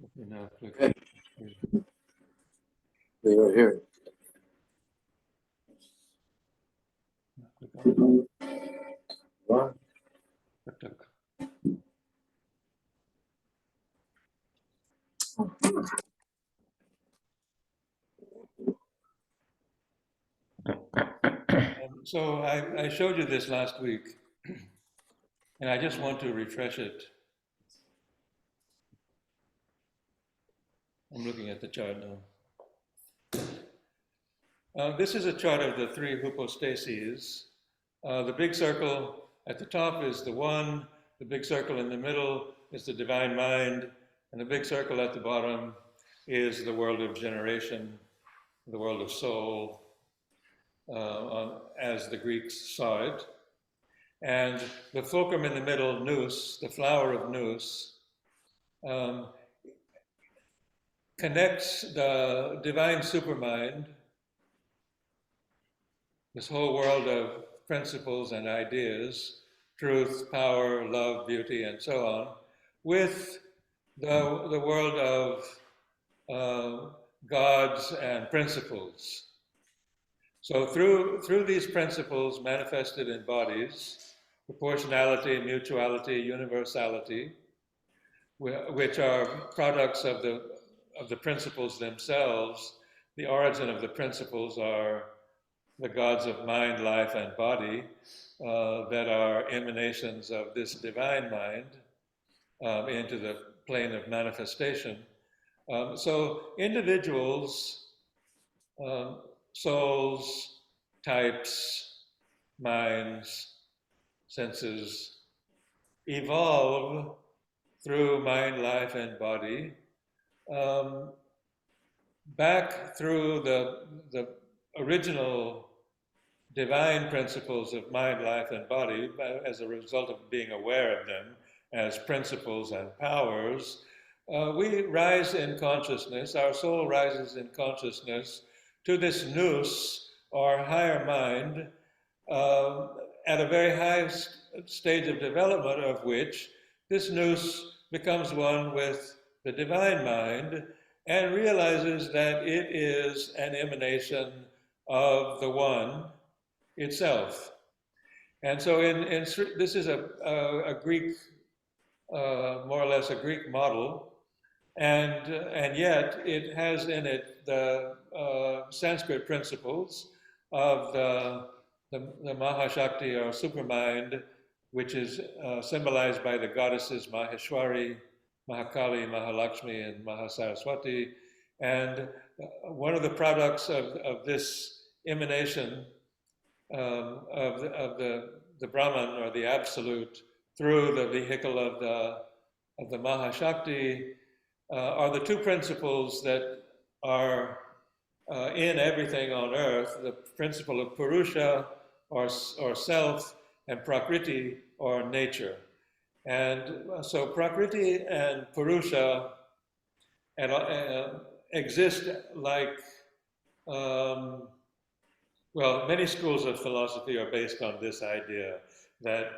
Let me now click. Okay. We are here. Click on One. click. So I showed you this last week, and I just want to refresh it. I'm looking at the chart now. This is a chart of the three hypostases. The big circle at the top is the one, the big circle in the middle is the divine mind, and the big circle at the bottom is the world of generation, the world of soul, as the Greeks saw it. And the fulcrum in the middle, nous, the flower of nous, connects the divine supermind, this whole world of principles and ideas, truth, power, love, beauty, and so on, with the world of gods and principles. So through these principles manifested in bodies, proportionality, mutuality, universality, which are products of the principles themselves. The origin of the principles are the gods of mind, life, and body that are emanations of this divine mind into the plane of manifestation. So individuals, souls, types, minds, senses evolve through mind, life, and body back through the original divine principles of mind, life, and body as a result of being aware of them as principles and powers. We rise in consciousness, our soul rises in consciousness to this nous, or higher mind, at a very high stage of development of which this nous becomes one with the divine mind and realizes that it is an emanation of the one itself. And so this is a Greek, more or less a Greek model, and yet it has in it the Sanskrit principles of the Mahashakti or supermind, which is symbolized by the goddesses Maheshwari, Mahakali, Mahalakshmi, and Mahasaraswati. And one of the products of this emanation of the Brahman or the Absolute through the vehicle of the Mahashakti are the two principles that are in everything on earth, the principle of Purusha or self, and Prakriti or nature. And so Prakriti and Purusha exist like, well, many schools of philosophy are based on this idea that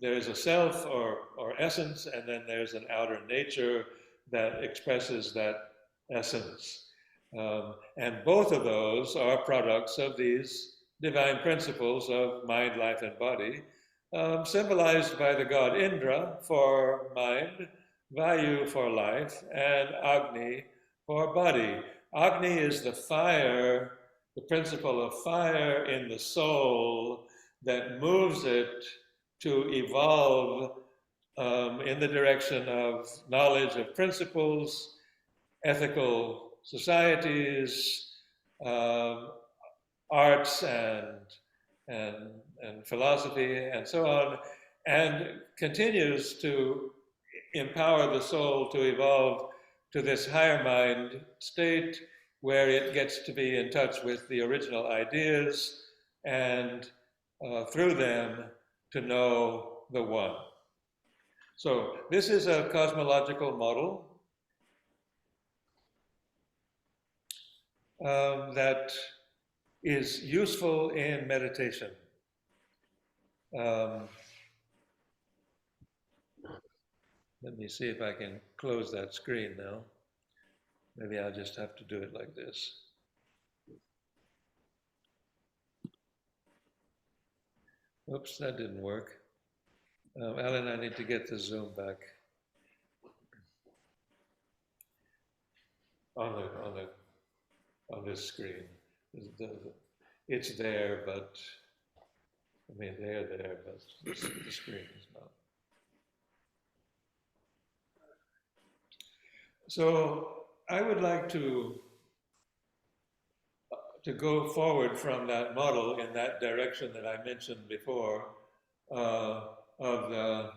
there's a self or essence, and then there's an outer nature that expresses that essence. And both of those are products of these divine principles of mind, life, and body, symbolized by the god Indra for mind, Vayu for life, and Agni for body. Agni is the fire, the principle of fire in the soul that moves it to evolve in the direction of knowledge of principles, ethical societies, arts and philosophy and so on, and continues to empower the soul to evolve to this higher mind state where it gets to be in touch with the original ideas and through them to know the one. So this is a cosmological model that is useful in meditation. Let me see if I can close that screen now. Maybe I'll just have to do it like this. Oops, that didn't work. Alan, I need to get the zoom back on this screen. It's there, but I mean they're there, but the screen is not. So I would like to go forward from that model in that direction that I mentioned before of the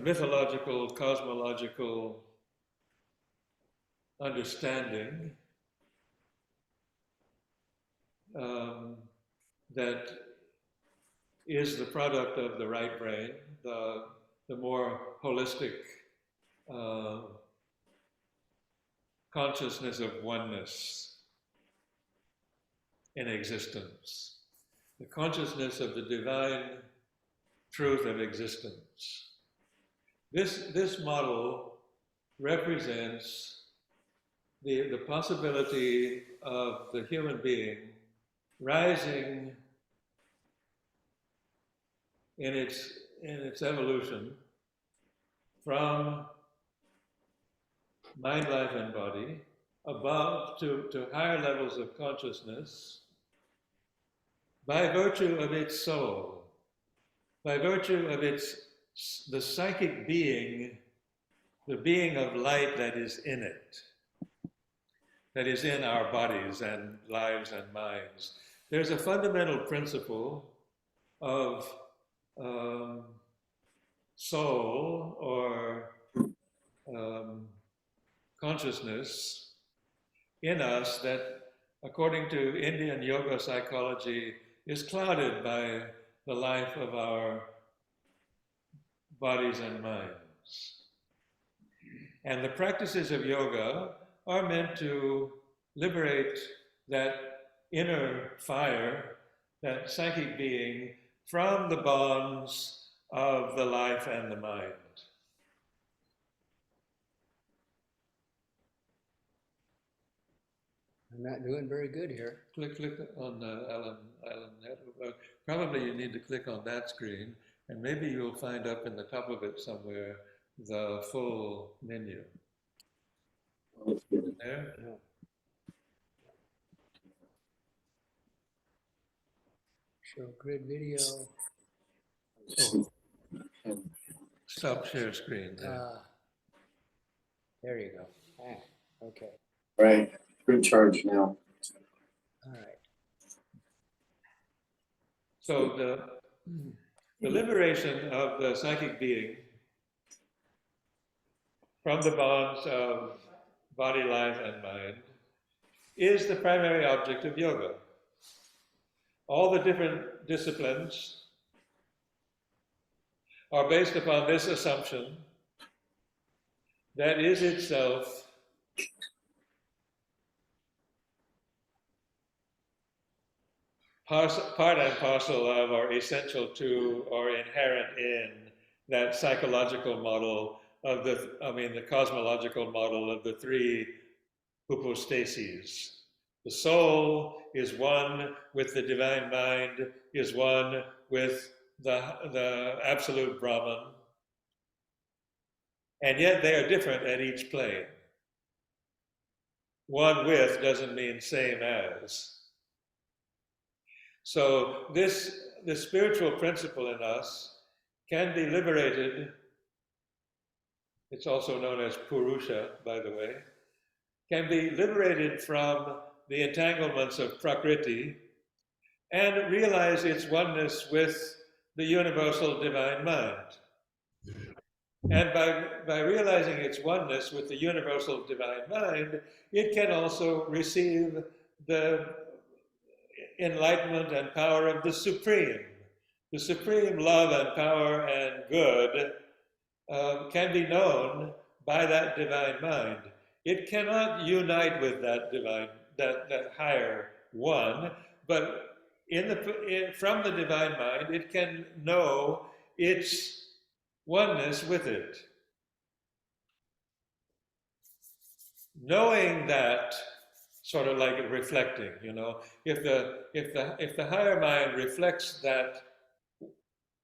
mythological, cosmological understanding that is the product of the right brain, the more holistic consciousness of oneness in existence, the consciousness of the divine truth of existence. This model represents the possibility of the human being rising in its evolution from mind, life, and body above to higher levels of consciousness by virtue of its soul, by virtue of the psychic being, the being of light that is in it, that is in our bodies and lives and minds. There's a fundamental principle of soul or consciousness in us that, according to Indian yoga psychology, is clouded by the life of our bodies and minds. And the practices of yoga are meant to liberate that inner fire, that psychic being, from the bonds of the life and the mind. I'm not doing very good here. Click on Alan. Probably you need to click on that screen, and maybe you'll find up in the top of it somewhere the full menu. There? No. Show grid video. Oh. Stop share screen. There you go. Okay. Right. Screen charge now. All right. So the liberation of the psychic being from the bonds of body, life, and mind is the primary object of yoga. All the different disciplines are based upon this assumption that is itself part and parcel of, or essential to, or inherent in that psychological model of the cosmological model of the three hypostases. The soul is one with the divine mind, is one with the absolute Brahman, and yet they are different at each plane. One with doesn't mean same as. So the spiritual principle in us can be liberated. It's also known as Purusha, by the way, can be liberated from the entanglements of Prakriti and realize its oneness with the universal divine mind. And by realizing its oneness with the universal divine mind, it can also receive the enlightenment and power of the supreme. The supreme love and power and good can be known by that divine mind. It cannot unite with that divine, that higher one, but from the divine mind, it can know its oneness with it. Knowing that, sort of like reflecting, if the higher mind reflects that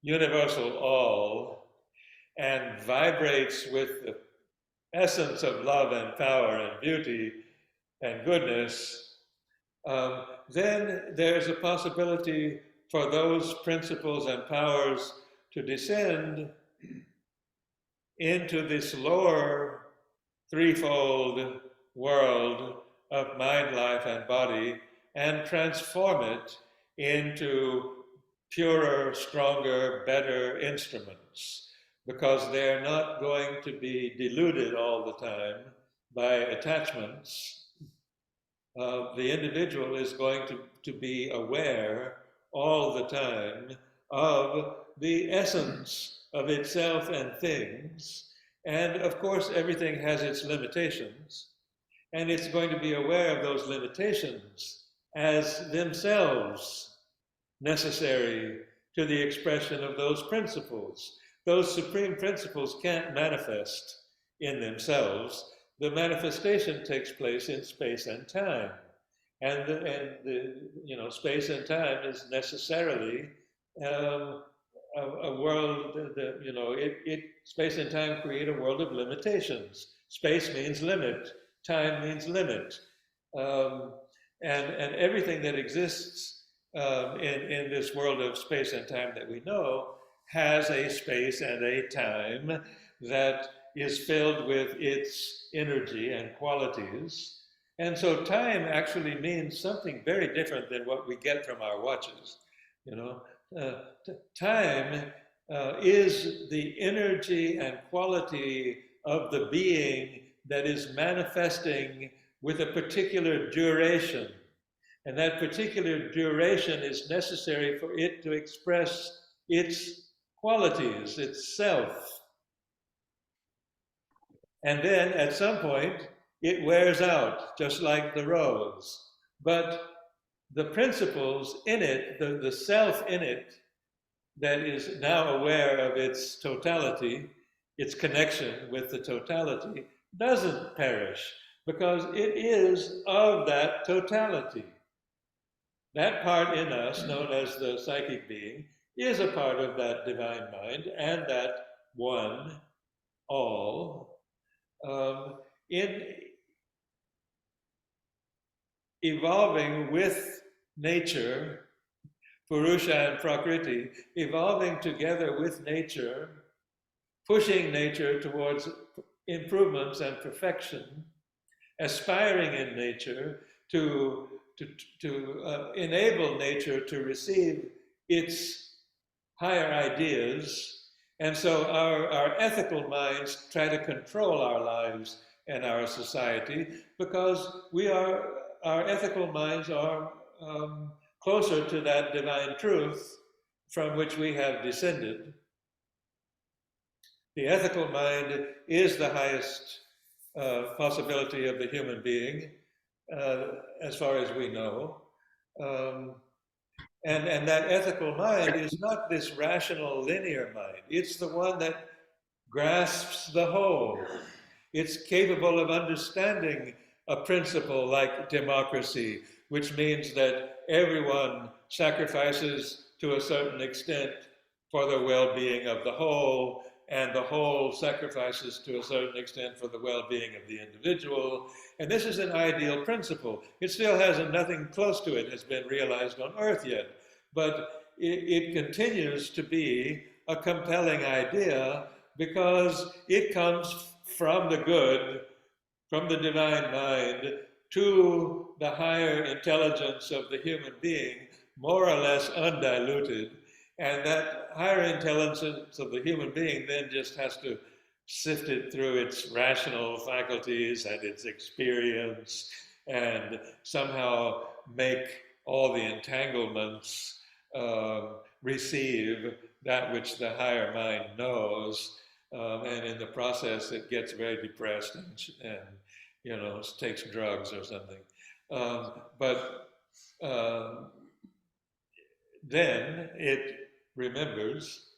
universal all and vibrates with the essence of love and power and beauty and goodness, then there's a possibility for those principles and powers to descend into this lower threefold world of mind, life, and body and transform it into purer, stronger, better instruments, because they're not going to be deluded all the time by attachments. The individual is going to be aware all the time of the essence of itself and things. And of course, everything has its limitations. And it's going to be aware of those limitations as themselves necessary to the expression of those principles. Those supreme principles can't manifest in themselves. The manifestation takes place in space and time. And space and time is necessarily a world that, space and time create a world of limitations. Space means limit, time means limit. And everything that exists in this world of space and time that we know has a space and a time that is filled with its energy and qualities. And so time actually means something very different than what we get from our watches. Time is the energy and quality of the being that is manifesting with a particular duration. And that particular duration is necessary for it to express its qualities, its self. And then at some point, it wears out, just like the rose. But the principles in it, the self in it, that is now aware of its totality, its connection with the totality, doesn't perish, because it is of that totality. That part in us, known as the psychic being, is a part of that divine mind and that one, all, in evolving with nature, Purusha and Prakriti, evolving together with nature, pushing nature towards improvements and perfection, aspiring in nature to enable nature to receive its higher ideas. And so our ethical minds try to control our lives and our society, because our ethical minds are closer to that divine truth from which we have descended. The ethical mind is the highest possibility of the human being, as far as we know. And that ethical mind is not this rational linear mind. It's the one that grasps the whole. It's capable of understanding a principle like democracy, which means that everyone sacrifices to a certain extent for the well-being of the whole, and the whole sacrifices to a certain extent for the well-being of the individual. And this is an ideal principle. It still hasn't, nothing close to it has been realized on Earth yet, but it continues to be a compelling idea because it comes from the good, from the divine mind, to the higher intelligence of the human being, more or less undiluted. And that higher intelligence of the human being then just has to sift it through its rational faculties and its experience and somehow make all the entanglements receive that which the higher mind knows. And in the process, it gets very depressed and takes drugs or something. But then it remembers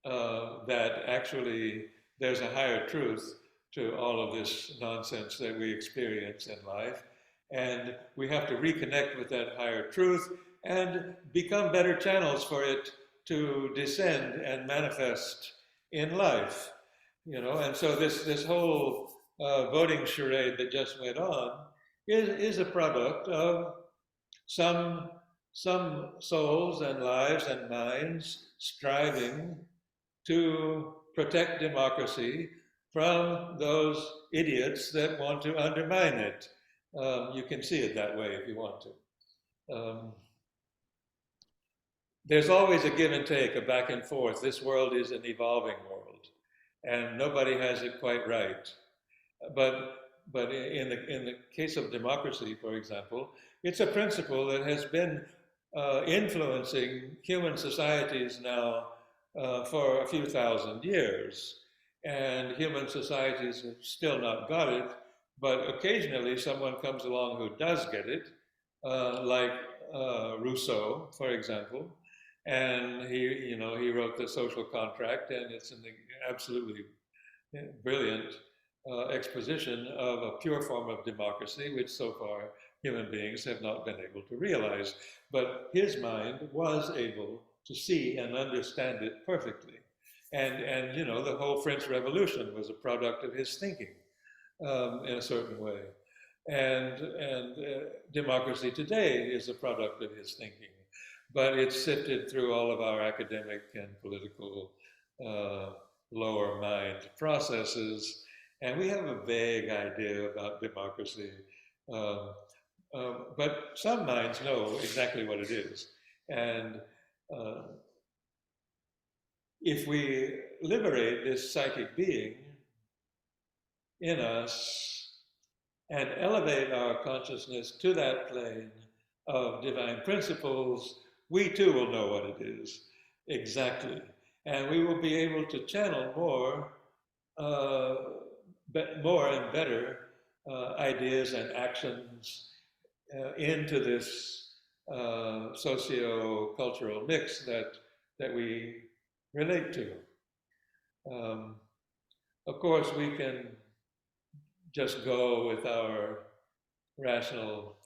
that actually there's a higher truth to all of this nonsense that we experience in life. And we have to reconnect with that higher truth and become better channels for it to descend and manifest in life. And so this whole voting charade that just went on is a product of some souls and lives and minds striving to protect democracy from those idiots that want to undermine it. You can see it that way if you want to. There's always a give and take, a back and forth. This world is an evolving world, and nobody has it quite right. But in the case of democracy, for example, it's a principle that has been influencing human societies now for a few thousand years. And human societies have still not got it, but occasionally someone comes along who does get it, like Rousseau, for example, and he wrote The Social Contract, and it's an absolutely brilliant exposition of a pure form of democracy, which so far human beings have not been able to realize. But his mind was able to see and understand it perfectly. And the whole French Revolution was a product of his thinking in a certain way. And democracy today is a product of his thinking. But it's sifted through all of our academic and political lower mind processes. And we have a vague idea about democracy. But some minds know exactly what it is. And if we liberate this psychic being in us and elevate our consciousness to that plane of divine principles, we too will know what it is exactly. And we will be able to channel more and better ideas and actions into this socio-cultural mix that we relate to. Of course, we can just go with our rational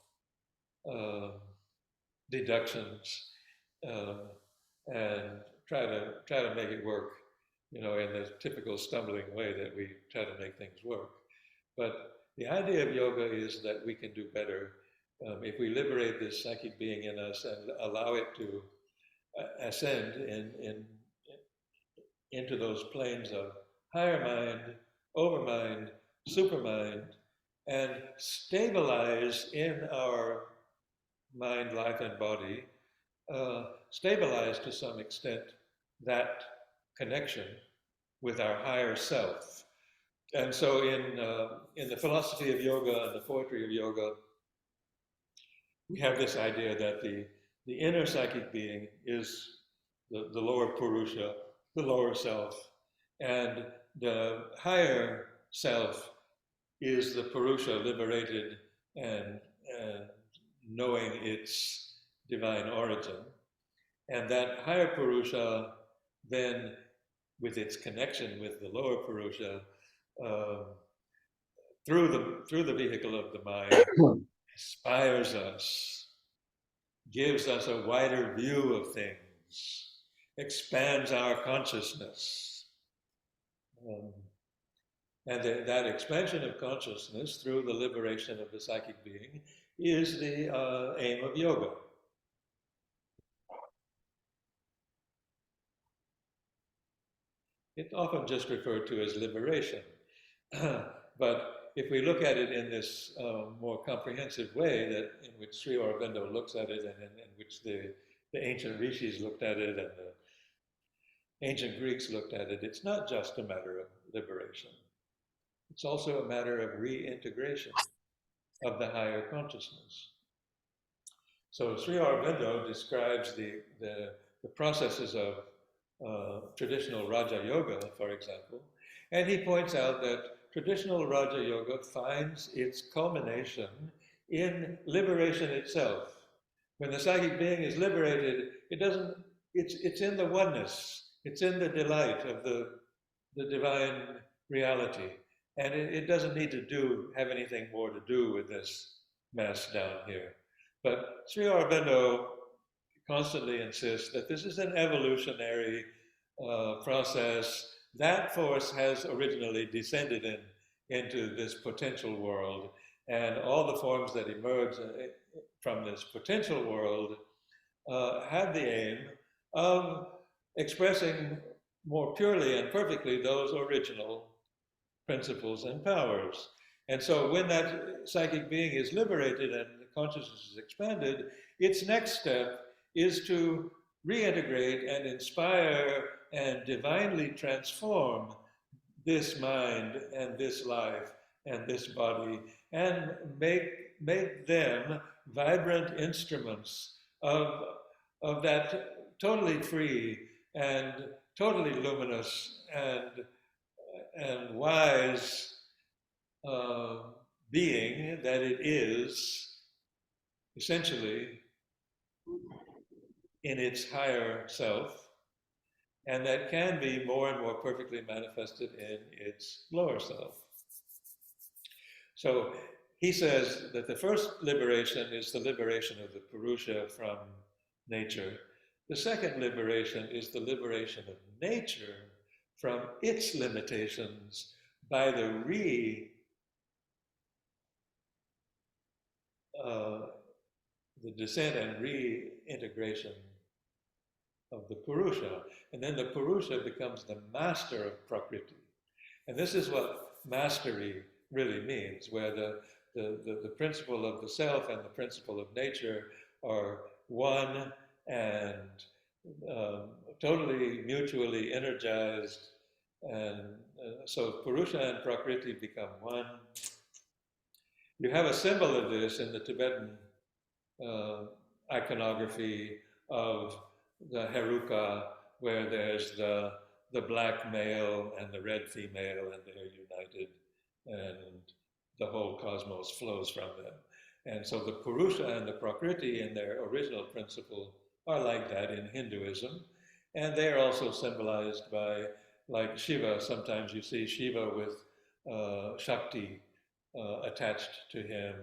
deductions and try to make it work, in the typical stumbling way that we try to make things work. But the idea of yoga is that we can do better if we liberate this psychic being in us and allow it to ascend into those planes of higher mind, overmind, supermind, and stabilize in our mind, life, and body, stabilize to some extent that connection with our higher self. And so in the philosophy of yoga and the poetry of yoga, we have this idea that the inner psychic being is the lower Purusha, the lower self, and the higher self is the Purusha liberated and knowing its divine origin. And that higher Purusha then, with its connection with the lower Purusha, through the vehicle of the mind, inspires us, gives us a wider view of things, expands our consciousness. And that expansion of consciousness through the liberation of the psychic being is the aim of yoga. It's often just referred to as liberation. But if we look at it in this more comprehensive way, in which Sri Aurobindo looks at it, and in which the ancient rishis looked at it, and the ancient Greeks looked at it, it's not just a matter of liberation. It's also a matter of reintegration of the higher consciousness. So Sri Aurobindo describes the processes of traditional Raja Yoga, for example, and he points out that traditional Raja Yoga finds its culmination in liberation itself. When the psychic being is liberated, it's in the oneness. It's in the delight of the divine reality. And it doesn't need to have anything more to do with this mess down here. But Sri Aurobindo constantly insists that this is an evolutionary process. That force has originally descended into this potential world, and all the forms that emerge from this potential world have the aim of expressing more purely and perfectly those original principles and powers. And so when that psychic being is liberated and the consciousness is expanded, its next step is to reintegrate and inspire and divinely transform this mind and this life and this body and make them vibrant instruments of that totally free and totally luminous and wise being that it is, essentially in its higher self, and that can be more and more perfectly manifested in its lower self. So he says that the first liberation is the liberation of the Purusha from nature. The second liberation is the liberation of nature from its limitations by the descent and reintegration of the Purusha. And then the Purusha becomes the master of Prakriti. And this is what mastery really means, where the principle of the self and the principle of nature are one and totally mutually energized. And so Purusha and Prakriti become one. You have a symbol of this in the Tibetan iconography of the Heruka, where there's the black male and the red female, and they're united, and the whole cosmos flows from them. And so the Purusha and the Prakriti in their original principle are like that in Hinduism. And they are also symbolized by, like Shiva, sometimes you see Shiva with Shakti attached to him.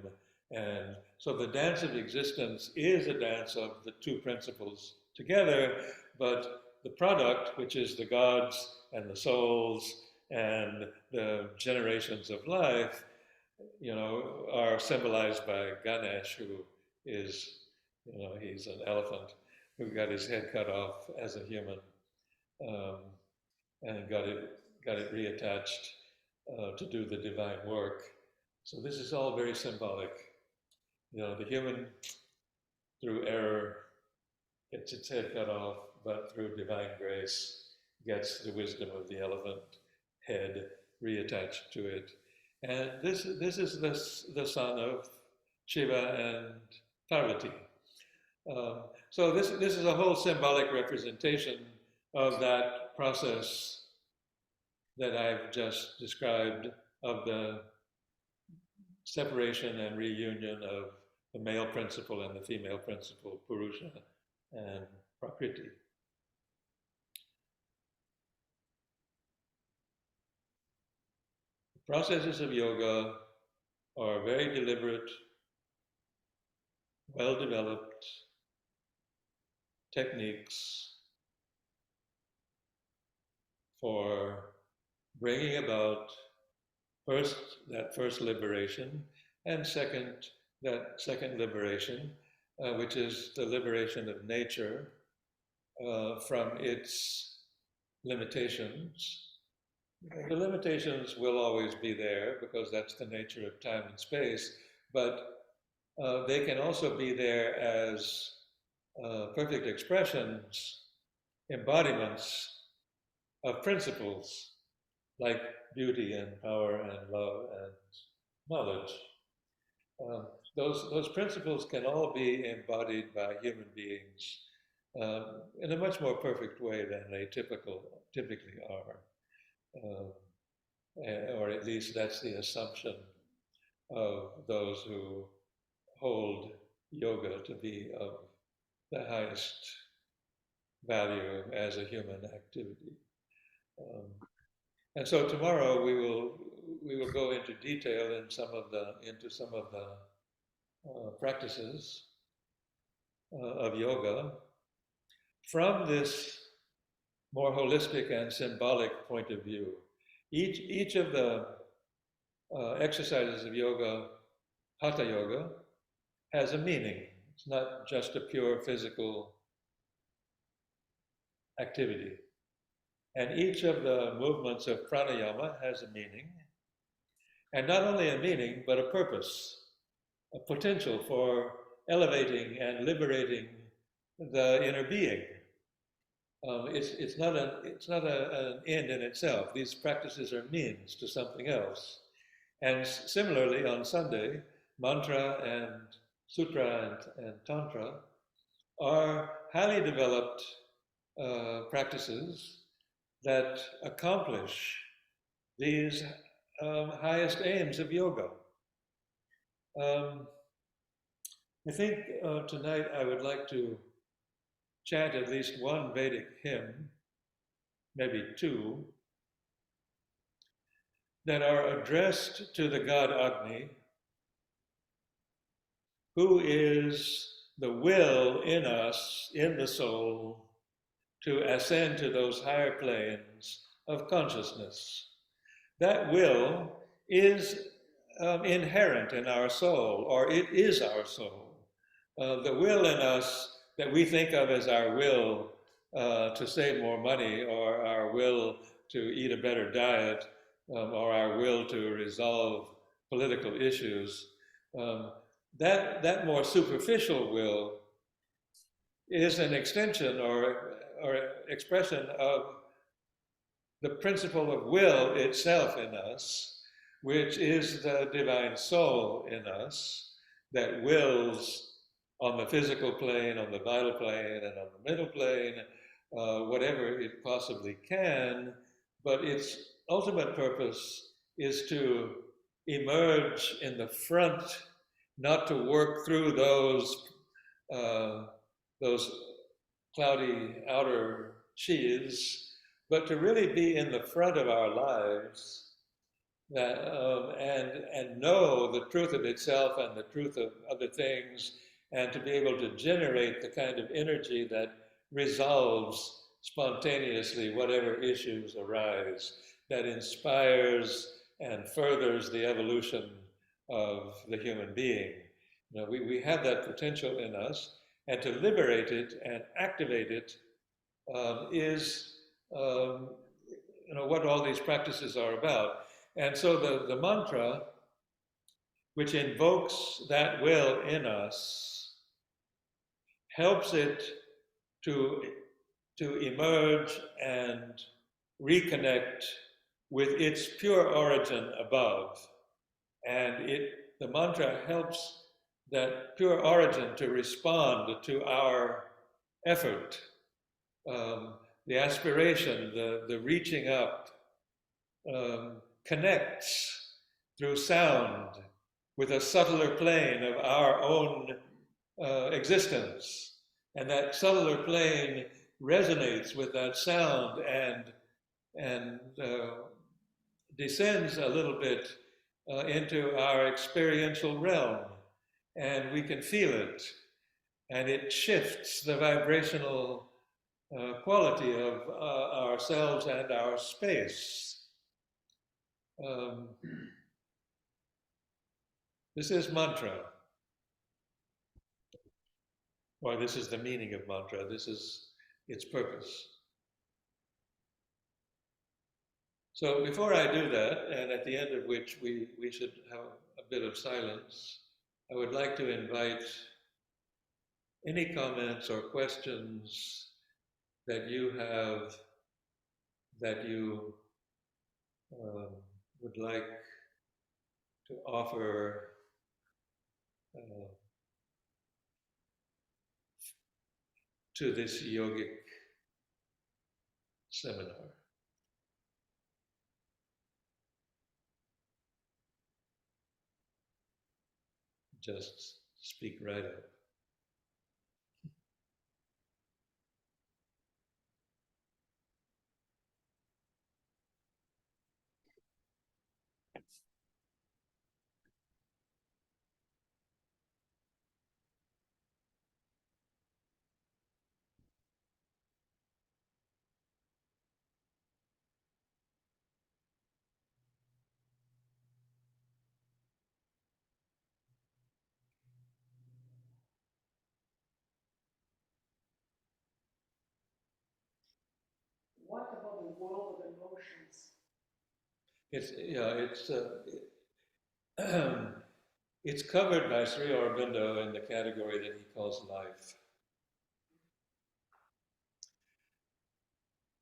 And so the dance of existence is a dance of the two principles together, but the product, which is the gods and the souls and the generations of life, are symbolized by Ganesh, who is, he's an elephant who got his head cut off as a human and got it reattached to do the divine work. So this is all very symbolic. The human, through error, gets its head cut off, but through divine grace, gets the wisdom of the elephant head reattached to it. And this is the son of Shiva and Parvati. So this is a whole symbolic representation of that process that I've just described of the separation and reunion of the male principle and the female principle, Purusha and Prakriti. The processes of yoga are very deliberate, well-developed techniques for bringing about that first liberation, and that second liberation, which is the liberation of nature from its limitations. The limitations will always be there because that's the nature of time and space, but they can also be there as perfect expressions, embodiments of principles like beauty and power and love and knowledge. Those principles can all be embodied by human beings in a much more perfect way than they typically are. Or at least that's the assumption of those who hold yoga to be of the highest value as a human activity. And so tomorrow we will go into detail into some of the practices of yoga from this more holistic and symbolic point of view. Each of the exercises of yoga, hatha yoga, has a meaning. It's not just a pure physical activity. And each of the movements of pranayama has a meaning, and not only a meaning, but a purpose, a potential for elevating and liberating the inner being. It's not an end in itself. These practices are means to something else. And similarly, on Sunday, mantra and sutra and tantra are highly developed practices that accomplish these highest aims of yoga. I think tonight I would like to chant at least one Vedic hymn, maybe two, that are addressed to the god Agni, who is the will in us, in the soul, to ascend to those higher planes of consciousness. That will is inherent in our soul, or it is our soul. The will in us that we think of as our will to save more money, or our will to eat a better diet, or our will to resolve political issues, that more superficial will is an extension or expression of the principle of will itself in us, which is the divine soul in us that wills on the physical plane, on the vital plane, and on the middle plane, whatever it possibly can, but its ultimate purpose is to emerge in the front, not to work through those cloudy outer sheaths, but to really be in the front of our lives that, and know the truth of itself and the truth of other things, and to be able to generate the kind of energy that resolves spontaneously whatever issues arise, that inspires and furthers the evolution of the human being. You know, we have that potential in us, and to liberate it and activate it is what all these practices are about. And so the mantra, which invokes that will in us, helps it to emerge and reconnect with its pure origin above. And the mantra helps that pure origin to respond to our effort, the aspiration, the reaching up, connects through sound with a subtler plane of our own existence. And that subtler plane resonates with that sound and descends a little bit into our experiential realm. And we can feel it. And it shifts the vibrational quality of ourselves and our space. This is mantra. Or this is the meaning of mantra. This is its purpose. So before I do that, and at the end of which we should have a bit of silence, I would like to invite any comments or questions that you have that you would like to offer to this yogic seminar. Just speak right up. world of emotions. It's covered by Sri Aurobindo in the category that he calls life.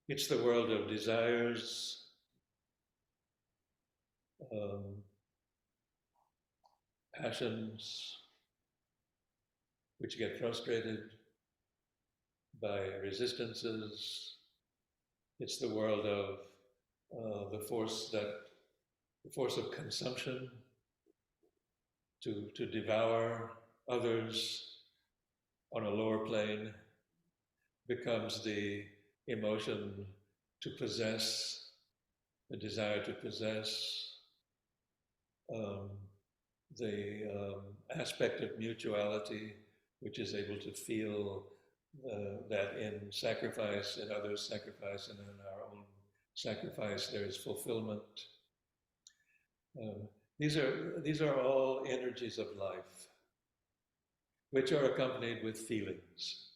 It's the world of desires, passions, which get frustrated by resistances. It's the world of the force of consumption, to devour others on a lower plane, becomes the emotion to possess, the desire to possess, the aspect of mutuality, which is able to feel that in sacrifice, in others' sacrifice, and in our own sacrifice, there is fulfillment. These are all energies of life, which are accompanied with feelings,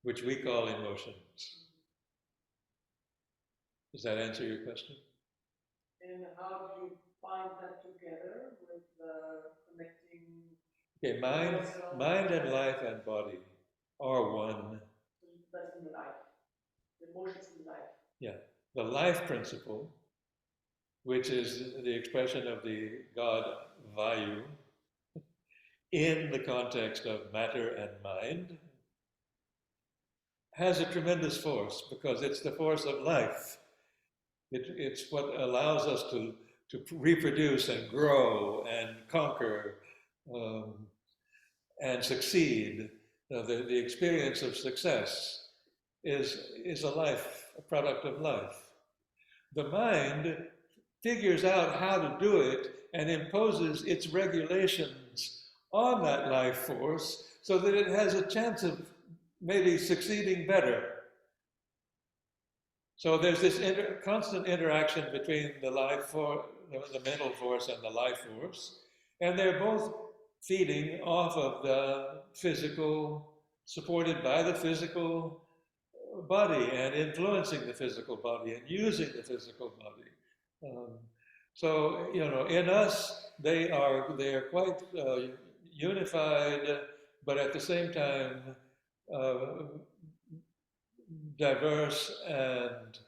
which we call emotions. Does that answer your question? And how do you find that together with connecting? Okay, mind and life and body are one. So that's in the life, the emotions in life. Yeah, the life principle, which is the expression of the god Vayu in the context of matter and mind, has a tremendous force because it's the force of life. It's what allows us to reproduce and grow and conquer and succeed. The experience of success is a product of life. The mind figures out how to do it and imposes its regulations on that life force so that it has a chance of maybe succeeding better. So there's this constant interaction between the the mental force and the life force, and they're both feeding off of the physical, supported by the physical body and influencing the physical body and using the physical body. So in us, they are quite unified, but at the same time diverse, and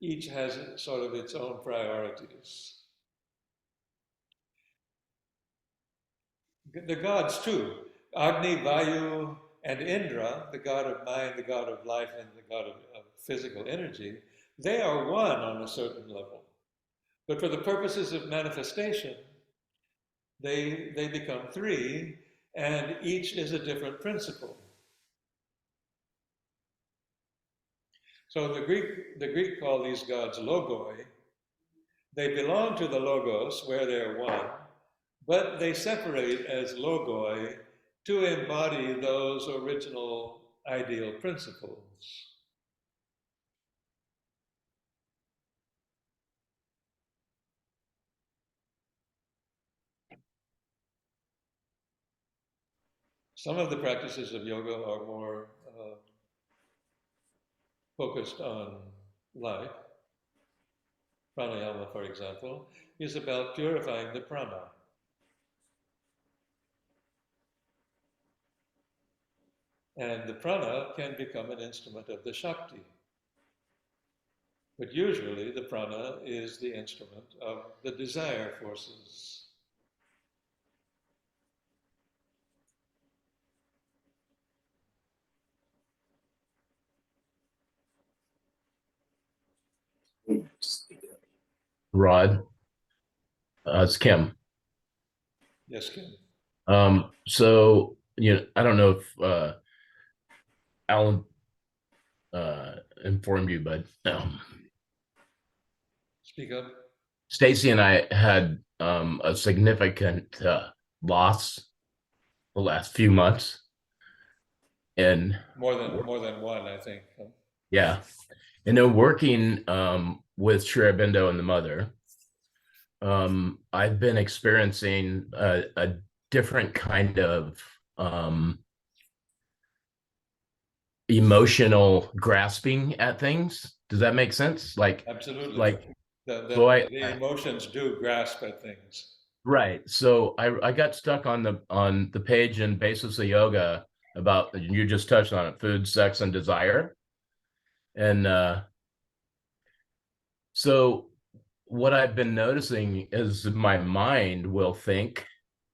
each has sort of its own priorities. The gods too, Agni, Vayu, and Indra, the god of mind, the god of life, and the god of physical energy, they are one on a certain level. But for the purposes of manifestation, they become three, and each is a different principle. So the Greek call these gods logoi. They belong to the logos, where they're one, but they separate as logoi to embody those original ideal principles. Some of the practices of yoga are more focused on life. Pranayama, for example, is about purifying the prana. And the prana can become an instrument of the Shakti. But usually the prana is the instrument of the desire forces. Rod, it's Kim. Yes, Kim. So I don't know if Alan informed you, but Speak up. Stacy and I had a significant loss the last few months, and More than one, I think. yeah, working with Sri Aurobindo and the mother, I've been experiencing a different kind of emotional grasping at things. Does that make sense? Absolutely. Like, so The emotions do grasp at things. right. So I got stuck on the page in Basis of Yoga about, you just touched on it, food, sex, and desire. And so what I've been noticing is my mind will think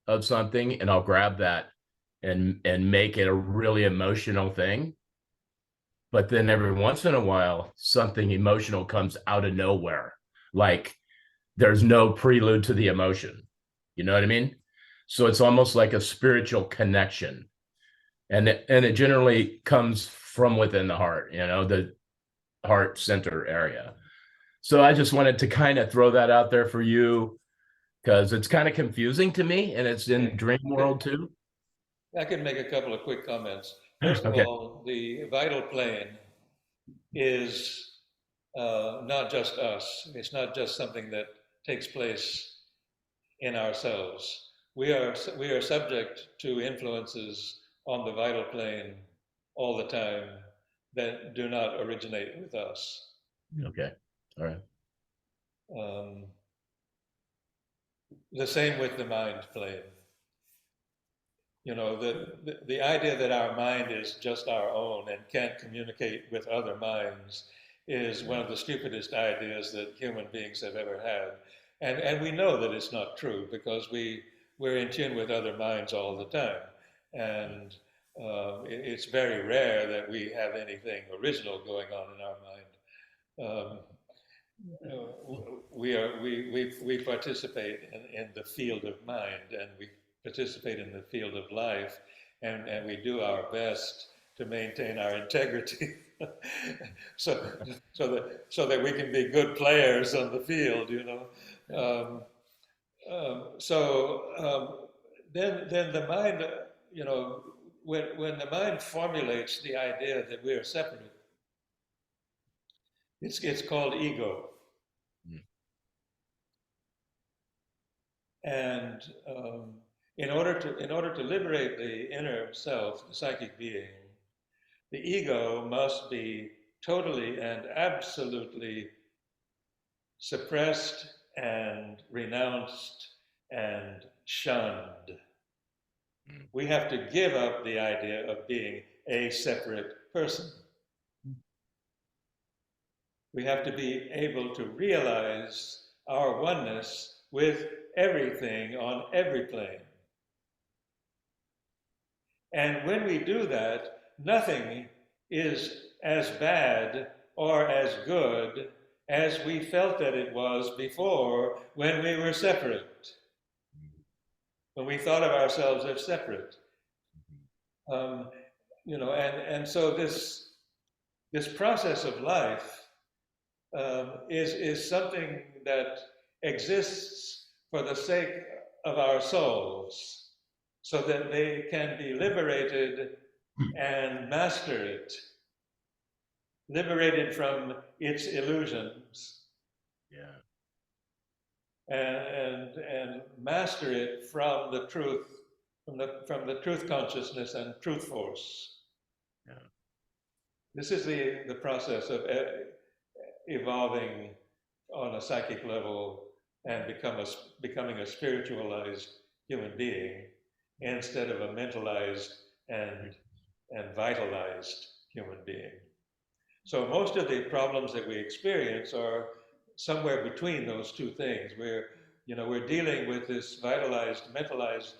of something and I'll grab that and make it a really emotional thing. But then every once in a while, something emotional comes out of nowhere. Like there's no prelude to the emotion. You know what I mean? So it's almost like a spiritual connection. And it generally comes from within the heart, the heart center area. So I just wanted to kind of throw that out there for you because it's kind of confusing to me and it's in dream world too. I can make a couple of quick comments. First of Okay. all, the vital plane is not just us. It's not just something that takes place in ourselves. We are subject to influences on the vital plane all the time that do not originate with us. Okay. All right. Um, the same with the mind plane. The idea that our mind is just our own and can't communicate with other minds is one of the stupidest ideas that human beings have ever had. And we know that it's not true because we're in tune with other minds all the time. And it's very rare that we have anything original going on in our mind. We participate in the field of mind, and we participate in the field of life, and we do our best to maintain our integrity, so so that we can be good players on the field, then the mind, when the mind formulates the idea that we are separate, it's called ego. And in order to liberate the inner self, the psychic being, the ego must be totally and absolutely suppressed and renounced and shunned. We have to give up the idea of being a separate person. We have to be able to realize our oneness with everything on every plane. And when we do that, nothing is as bad or as good as we felt that it was before when we were separate, when we thought of ourselves as separate. And so this process of life is something that exists for the sake of our souls, so that they can be liberated and master it, liberated from its illusions, Yeah. and master it from the truth, from the truth consciousness and truth force. Yeah. This is the process of evolving on a psychic level and becoming a spiritualized human being instead of a mentalized and vitalized human being. So most of the problems that we experience are somewhere between those two things. We're dealing with this vitalized, mentalized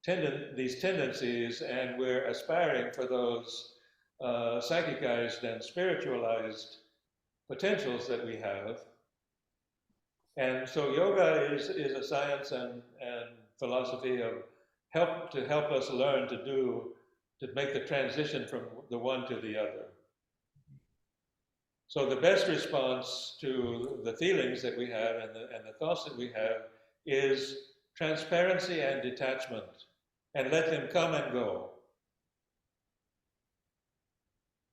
these tendencies, and we're aspiring for those psychicized and spiritualized potentials that we have. And so yoga is a science and philosophy of help us learn to make the transition from the one to the other. So the best response to the feelings that we have and the thoughts that we have is transparency and detachment, and let them come and go.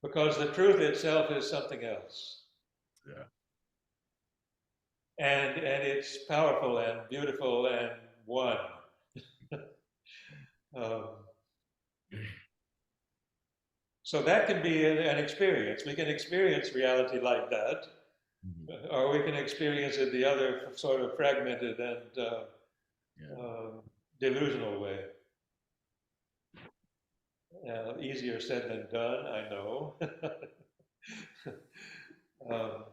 Because the truth itself is something else. Yeah. And it's powerful and beautiful and one. So that can be an experience. We can experience reality like that, or we can experience it the other sort of fragmented and delusional way. Easier said than done, I know. um,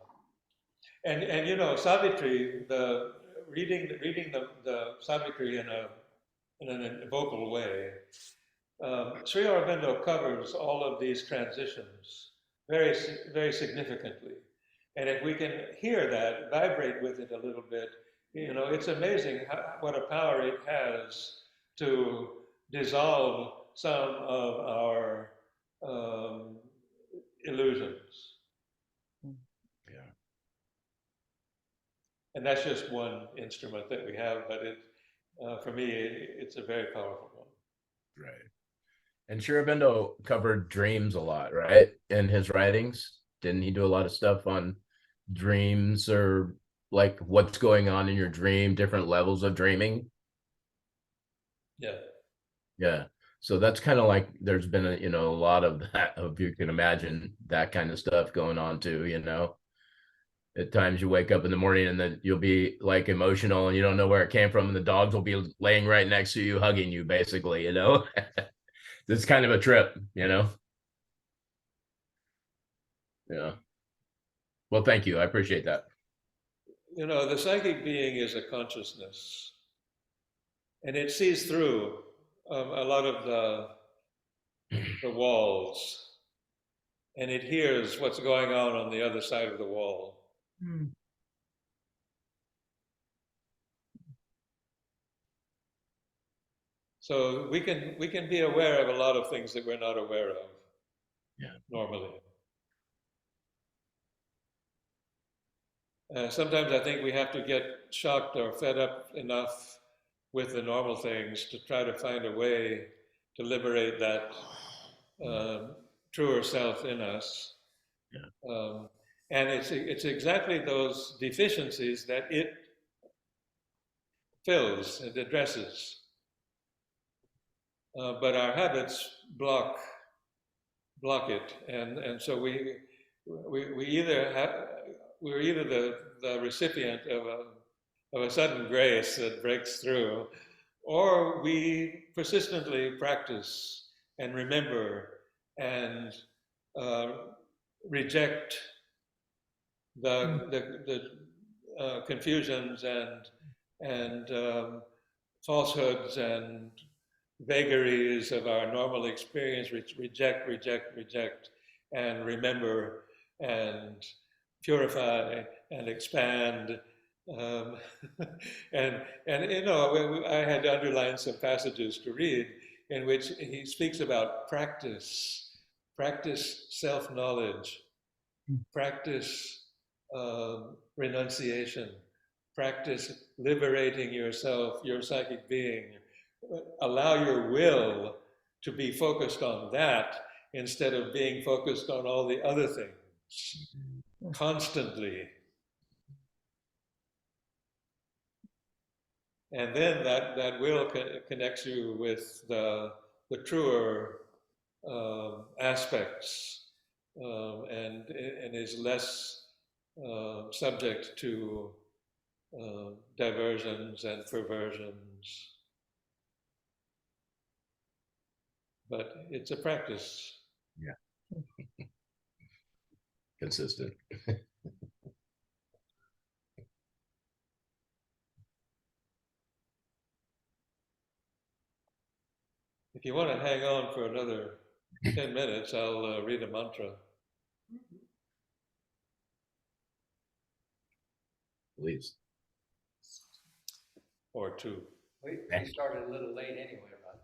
and you know, Savitri, reading the Savitri in an vocal way. Sri Aurobindo covers all of these transitions very, very significantly. And if we can hear that, vibrate with it a little bit, you know, it's amazing what a power it has to dissolve some of our illusions. Yeah. And that's just one instrument that we have, but for me, it's a very powerful one. Right. And Sri Aurobindo covered dreams a lot, right? In his writings. Didn't he do a lot of stuff on dreams, or like what's going on in your dream, different levels of dreaming? Yeah. Yeah. So that's kind of like there's been a lot of that, if you can imagine that kind of stuff going on too, At times you wake up in the morning and then you'll be like emotional and you don't know where it came from, and the dogs will be laying right next to you, hugging you, basically, It's kind of a trip, Yeah. Well, thank you. I appreciate that. You know, the psychic being is a consciousness, and it sees through a lot of the walls, and it hears what's going on the other side of the wall. So we can be aware of a lot of things that we're not aware of normally. Sometimes I think we have to get shocked or fed up enough with the normal things to try to find a way to liberate that truer self in us. And it's exactly those deficiencies that it fills and addresses. But our habits block it, and so we're either the recipient of a sudden grace that breaks through, or we persistently practice and remember and reject the confusions and falsehoods and vagaries of our normal experience, reject, and remember and purify and expand. And I had underlined some passages to read in which he speaks about practice self-knowledge, practice renunciation, practice liberating yourself, your psychic being. Allow your will to be focused on that instead of being focused on all the other things constantly. And then that will connects you with the truer aspects and is less subject to diversions and perversions. But it's a practice. Yeah. Consistent. If you want to hang on for another 10 minutes, I'll read a mantra. Please. Or two. We started a little late anyway, Rod.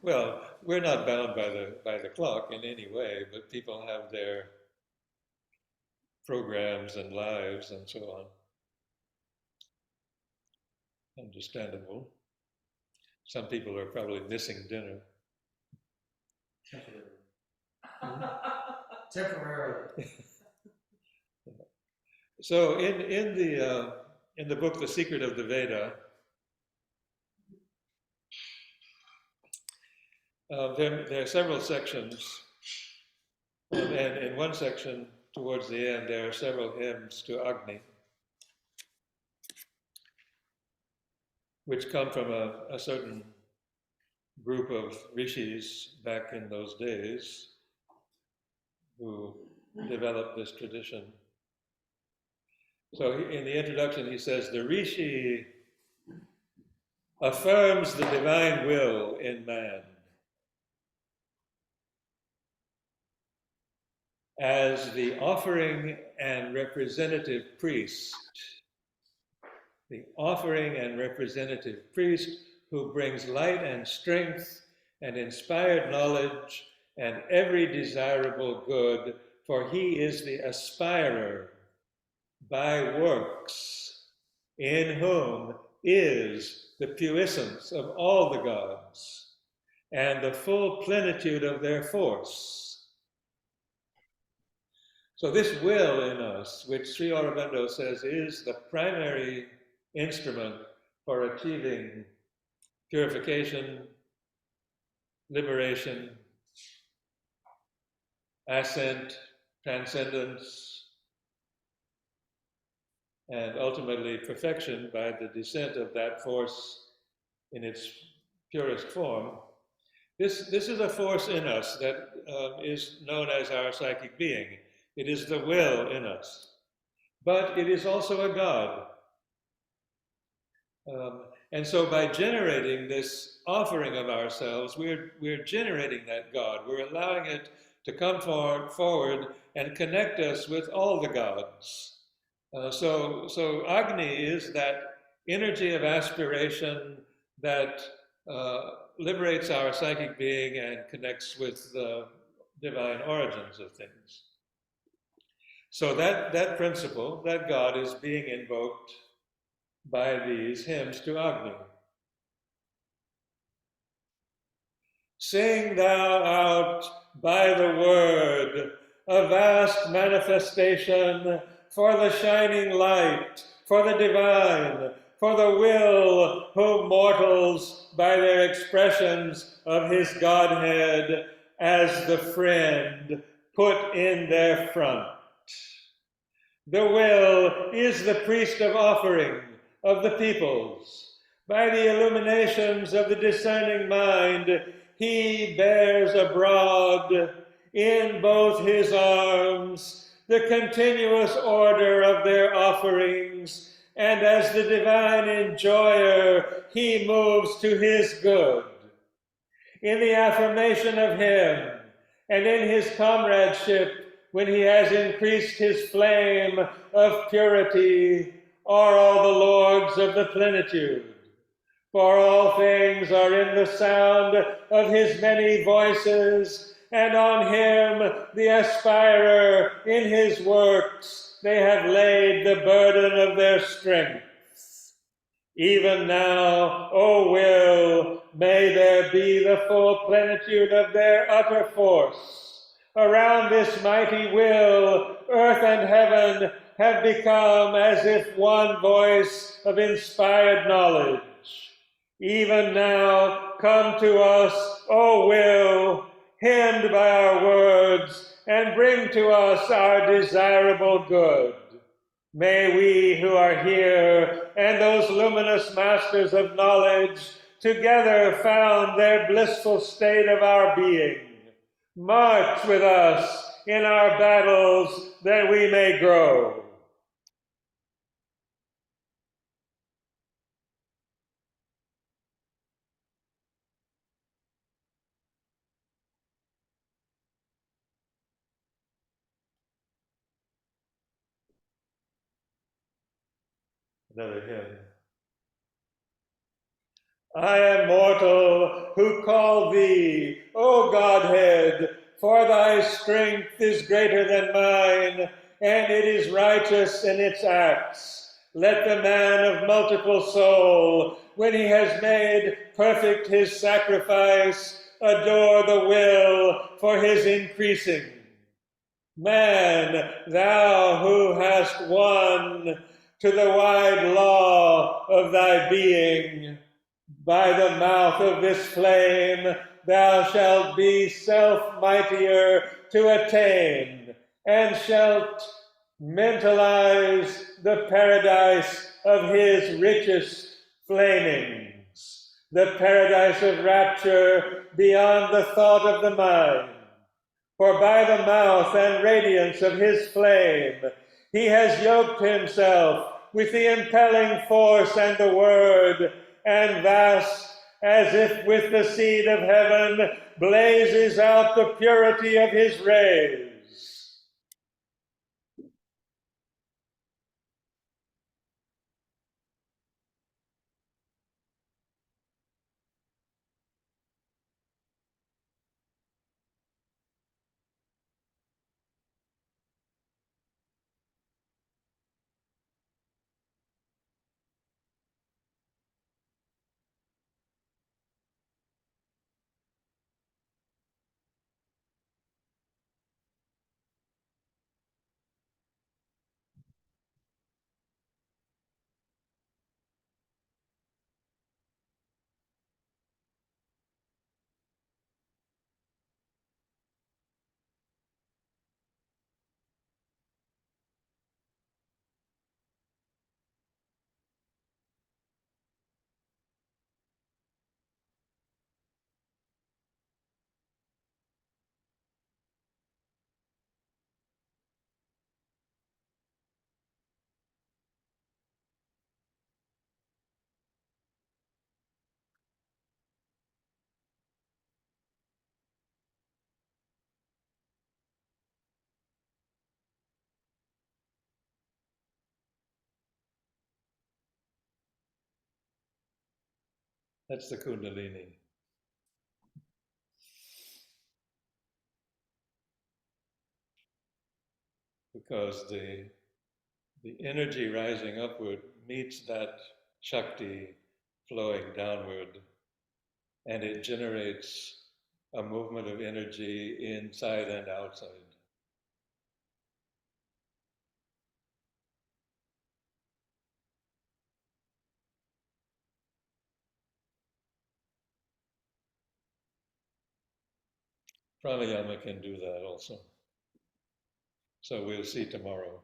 Well, we're not bound by the clock in any way, but people have their programs and lives and so on. Understandable. Some people are probably missing dinner. Temporarily. So in the book The Secret of the Veda, there are several sections And in one section, towards the end, there are several hymns to Agni, which come from a certain group of rishis back in those days who developed this tradition. So in the introduction, he says, the rishi affirms the divine will in man as the offering and representative priest, the offering and representative priest who brings light and strength and inspired knowledge and every desirable good, for he is the aspirer by works, in whom is the puissance of all the gods and the full plenitude of their force. So this will in us, which Sri Aurobindo says is the primary instrument for achieving purification, liberation, ascent, transcendence, and ultimately perfection by the descent of that force in its purest form. This is a force in us that is known as our psychic being. It is the will in us, but it is also a God. And so by generating this offering of ourselves, we're generating that God. We're allowing it to come forward and connect us with all the gods. So Agni is that energy of aspiration that liberates our psychic being and connects with the divine origins of things. So that principle, that God, is being invoked by these hymns to Agni. Sing thou out by the word a vast manifestation for the shining light, for the divine, for the will, whom mortals by their expressions of his Godhead as the friend put in their front. The will is the priest of offering of the peoples. By the illuminations of the discerning mind, he bears abroad in both his arms the continuous order of their offerings, and as the divine enjoyer, he moves to his good. In the affirmation of him, and in his comradeship, when he has increased his flame of purity, are all the lords of the plenitude. For all things are in the sound of his many voices, and on him, the aspirer, in his works, they have laid the burden of their strength. Even now, O will, may there be the full plenitude of their utter force. Around this mighty will, earth and heaven have become as if one voice of inspired knowledge. Even now, come to us, O will, hymned by our words, and bring to us our desirable good. May we who are here, and those luminous masters of knowledge, together found their blissful state of our being. March with us in our battles that we may grow. Another hymn. I am mortal who call thee, O Godhead, for thy strength is greater than mine, and it is righteous in its acts. Let the man of multiple soul, when he has made perfect his sacrifice, adore the will for his increasing. Man, thou who hast won to the wide law of thy being, by the mouth of this flame, thou shalt be self-mightier to attain, and shalt mentalize the paradise of his richest flamings, the paradise of rapture beyond the thought of the mind. For by the mouth and radiance of his flame, he has yoked himself with the impelling force and the word, and thus, as if with the seed of heaven, blazes out the purity of his rays. That's the Kundalini. Because the energy rising upward meets that Shakti flowing downward, and it generates a movement of energy inside and outside. Pranayama can do that also. So we'll see tomorrow.